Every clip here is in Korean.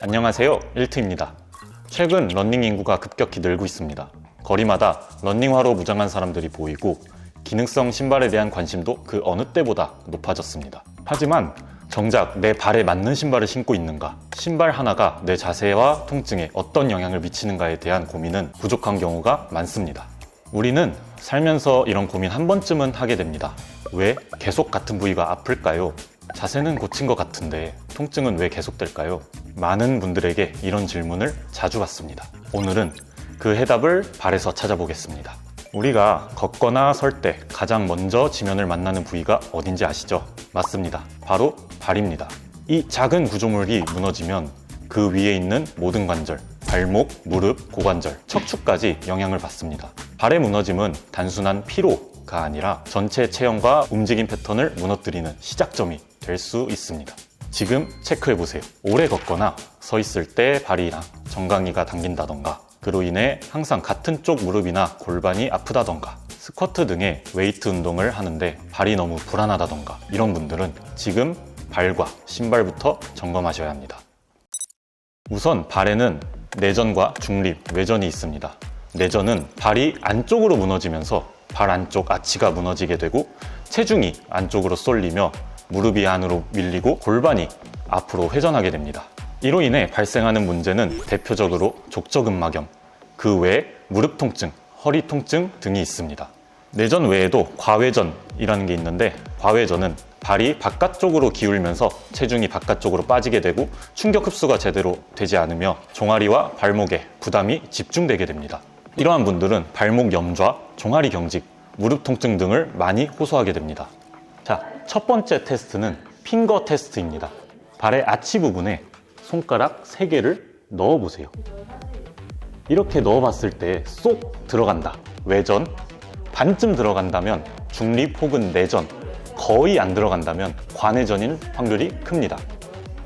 안녕하세요, 일트입니다. 최근 러닝 인구가 급격히 늘고 있습니다. 거리마다 러닝화로 무장한 사람들이 보이고 기능성 신발에 대한 관심도 그 어느 때보다 높아졌습니다. 하지만 정작 내 발에 맞는 신발을 신고 있는가, 신발 하나가 내 자세와 통증에 어떤 영향을 미치는가에 대한 고민은 부족한 경우가 많습니다. 우리는 살면서 이런 고민 한 번쯤은 하게 됩니다. 왜 계속 같은 부위가 아플까요? 자세는 고친 것 같은데 통증은 왜 계속될까요? 많은 분들에게 이런 질문을 자주 받습니다. 오늘은 그 해답을 발에서 찾아보겠습니다. 우리가 걷거나 설 때 가장 먼저 지면을 만나는 부위가 어딘지 아시죠? 맞습니다. 바로 발입니다. 이 작은 구조물이 무너지면 그 위에 있는 모든 관절, 발목, 무릎, 고관절, 척추까지 영향을 받습니다. 발의 무너짐은 단순한 피로가 아니라 전체 체형과 움직임 패턴을 무너뜨리는 시작점이 될 수 있습니다. 지금 체크해보세요. 오래 걷거나 서 있을 때 발이나 정강이가 당긴다던가, 그로 인해 항상 같은 쪽 무릎이나 골반이 아프다던가, 스쿼트 등의 웨이트 운동을 하는데 발이 너무 불안하다던가, 이런 분들은 지금 발과 신발부터 점검하셔야 합니다. 우선 발에는 내전과 중립, 외전이 있습니다. 내전은 발이 안쪽으로 무너지면서 발 안쪽 아치가 무너지게 되고 체중이 안쪽으로 쏠리며 무릎이 안으로 밀리고 골반이 앞으로 회전하게 됩니다. 이로 인해 발생하는 문제는 대표적으로 족저근막염, 그 외에 무릎 통증, 허리 통증 등이 있습니다. 내전 외에도 과외전이라는 게 있는데, 과외전은 발이 바깥쪽으로 기울면서 체중이 바깥쪽으로 빠지게 되고 충격 흡수가 제대로 되지 않으며 종아리와 발목에 부담이 집중되게 됩니다. 이러한 분들은 발목 염좌, 종아리 경직, 무릎 통증 등을 많이 호소하게 됩니다. 자, 첫 번째 테스트는 핑거 테스트입니다. 발의 아치 부분에 손가락 3개를 넣어보세요. 이렇게 넣어봤을 때 쏙 들어간다, 외전, 반쯤 들어간다면 중립 혹은 내전, 거의 안 들어간다면 관외전일 확률이 큽니다.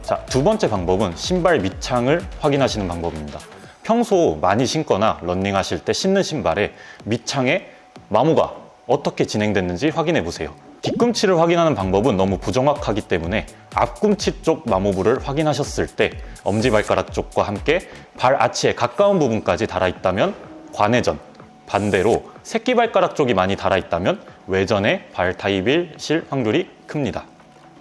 자, 두 번째 방법은 신발 밑창을 확인하시는 방법입니다. 평소 많이 신거나 러닝하실 때 신는 신발의 밑창에 마모가 어떻게 진행됐는지 확인해 보세요. 뒤꿈치를 확인하는 방법은 너무 부정확하기 때문에 앞꿈치 쪽 마모부를 확인하셨을 때 엄지발가락 쪽과 함께 발 아치에 가까운 부분까지 달아있다면 관외전, 반대로 새끼발가락 쪽이 많이 달아있다면 외전의 발 타입일 확률이 큽니다.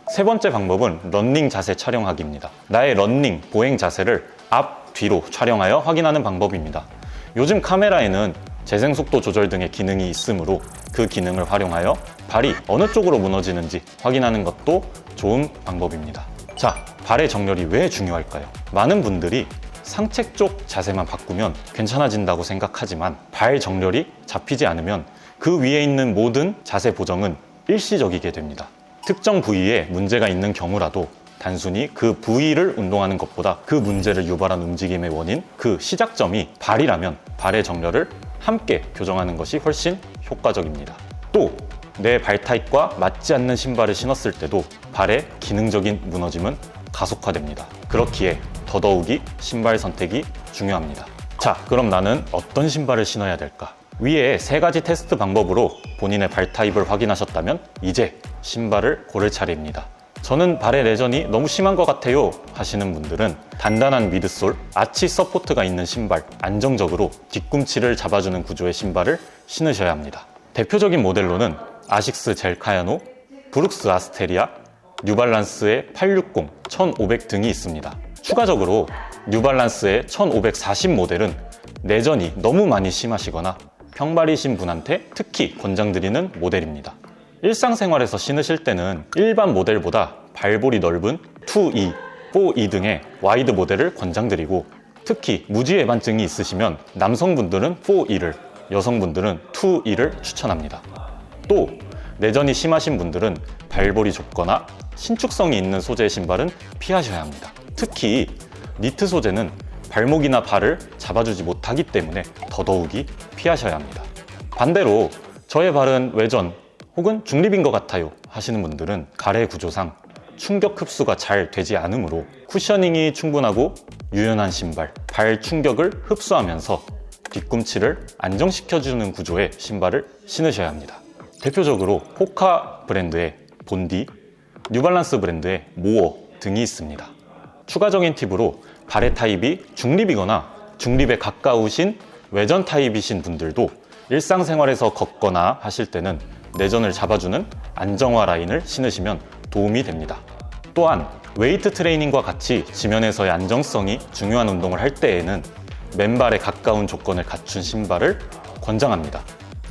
세 번째 방법은 러닝 자세 촬영하기입니다. 나의 러닝, 보행 자세를 앞, 뒤로 촬영하여 확인하는 방법입니다. 요즘 카메라에는 재생속도 조절 등의 기능이 있으므로 그 기능을 활용하여 발이 어느 쪽으로 무너지는지 확인하는 것도 좋은 방법입니다. 자, 발의 정렬이 왜 중요할까요? 많은 분들이 상체 쪽 자세만 바꾸면 괜찮아진다고 생각하지만 발 정렬이 잡히지 않으면 그 위에 있는 모든 자세 보정은 일시적이게 됩니다. 특정 부위에 문제가 있는 경우라도 단순히 그 부위를 운동하는 것보다 그 문제를 유발한 움직임의 원인, 그 시작점이 발이라면 발의 정렬을 함께 교정하는 것이 훨씬 효과적입니다. 또 내 발 타입과 맞지 않는 신발을 신었을 때도 발의 기능적인 무너짐은 가속화됩니다. 그렇기에 더더욱이 신발 선택이 중요합니다. 자, 그럼 나는 어떤 신발을 신어야 될까? 위에 3가지 테스트 방법으로 본인의 발 타입을 확인하셨다면 이제 신발을 고를 차례입니다. 저는 발의 내전이 너무 심한 것 같아요 하시는 분들은 단단한 미드솔, 아치 서포트가 있는 신발, 안정적으로 뒤꿈치를 잡아주는 구조의 신발을 신으셔야 합니다. 대표적인 모델로는 아식스 젤 카야노, 브룩스 아스테리아, 뉴발란스의 860, 1500 등이 있습니다. 추가적으로 뉴발란스의 1540 모델은 내전이 너무 많이 심하시거나 평발이신 분한테 특히 권장드리는 모델입니다. 일상생활에서 신으실 때는 일반 모델보다 발볼이 넓은 2E, 4E 등의 와이드 모델을 권장드리고, 특히 무지외반증이 있으시면 남성분들은 4E를, 여성분들은 2E를 추천합니다. 또 내전이 심하신 분들은 발볼이 좁거나 신축성이 있는 소재의 신발은 피하셔야 합니다. 특히 니트 소재는 발목이나 발을 잡아주지 못하기 때문에 더더욱이 피하셔야 합니다. 반대로 저의 발은 외전 혹은 중립인 것 같아요 하시는 분들은 발의 구조상 충격 흡수가 잘 되지 않으므로 쿠셔닝이 충분하고 유연한 신발, 발 충격을 흡수하면서 뒤꿈치를 안정시켜주는 구조의 신발을 신으셔야 합니다. 대표적으로 호카 브랜드의 본디, 뉴발란스 브랜드의 모어 등이 있습니다. 추가적인 팁으로 발의 타입이 중립이거나 중립에 가까우신 외전 타입이신 분들도 일상생활에서 걷거나 하실 때는 내전을 잡아주는 안정화 라인을 신으시면 도움이 됩니다. 또한 웨이트 트레이닝과 같이 지면에서의 안정성이 중요한 운동을 할 때에는 맨발에 가까운 조건을 갖춘 신발을 권장합니다.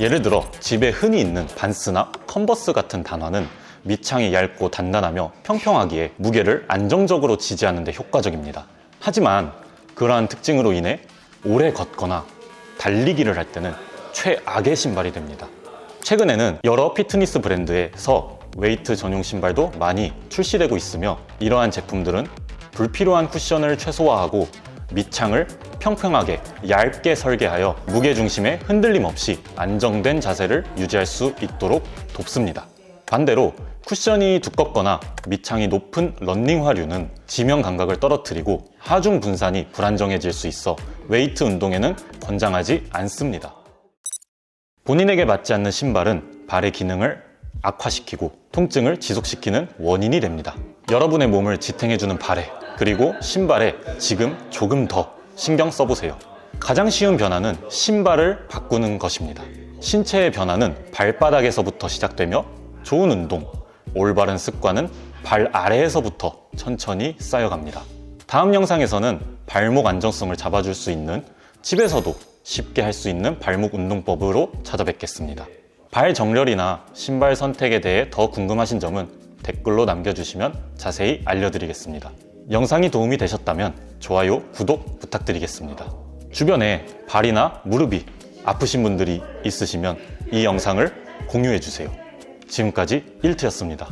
예를 들어 집에 흔히 있는 반스나 컨버스 같은 단화는 밑창이 얇고 단단하며 평평하기에 무게를 안정적으로 지지하는 데 효과적입니다. 하지만 그러한 특징으로 인해 오래 걷거나 달리기를 할 때는 최악의 신발이 됩니다. 최근에는 여러 피트니스 브랜드에서 웨이트 전용 신발도 많이 출시되고 있으며 이러한 제품들은 불필요한 쿠션을 최소화하고 밑창을 평평하게 얇게 설계하여 무게중심에 흔들림 없이 안정된 자세를 유지할 수 있도록 돕습니다. 반대로 쿠션이 두껍거나 밑창이 높은 러닝화류는 지면 감각을 떨어뜨리고 하중 분산이 불안정해질 수 있어 웨이트 운동에는 권장하지 않습니다. 본인에게 맞지 않는 신발은 발의 기능을 악화시키고 통증을 지속시키는 원인이 됩니다. 여러분의 몸을 지탱해주는 발에 그리고 신발에 지금 조금 더 신경 써보세요. 가장 쉬운 변화는 신발을 바꾸는 것입니다. 신체의 변화는 발바닥에서부터 시작되며 좋은 운동, 올바른 습관은 발 아래에서부터 천천히 쌓여갑니다. 다음 영상에서는 발목 안정성을 잡아줄 수 있는 집에서도 쉽게 할 수 있는 발목 운동법으로 찾아뵙겠습니다. 발 정렬이나 신발 선택에 대해 더 궁금하신 점은 댓글로 남겨주시면 자세히 알려드리겠습니다. 영상이 도움이 되셨다면 좋아요, 구독 부탁드리겠습니다. 주변에 발이나 무릎이 아프신 분들이 있으시면 이 영상을 공유해주세요. 지금까지 일트였습니다.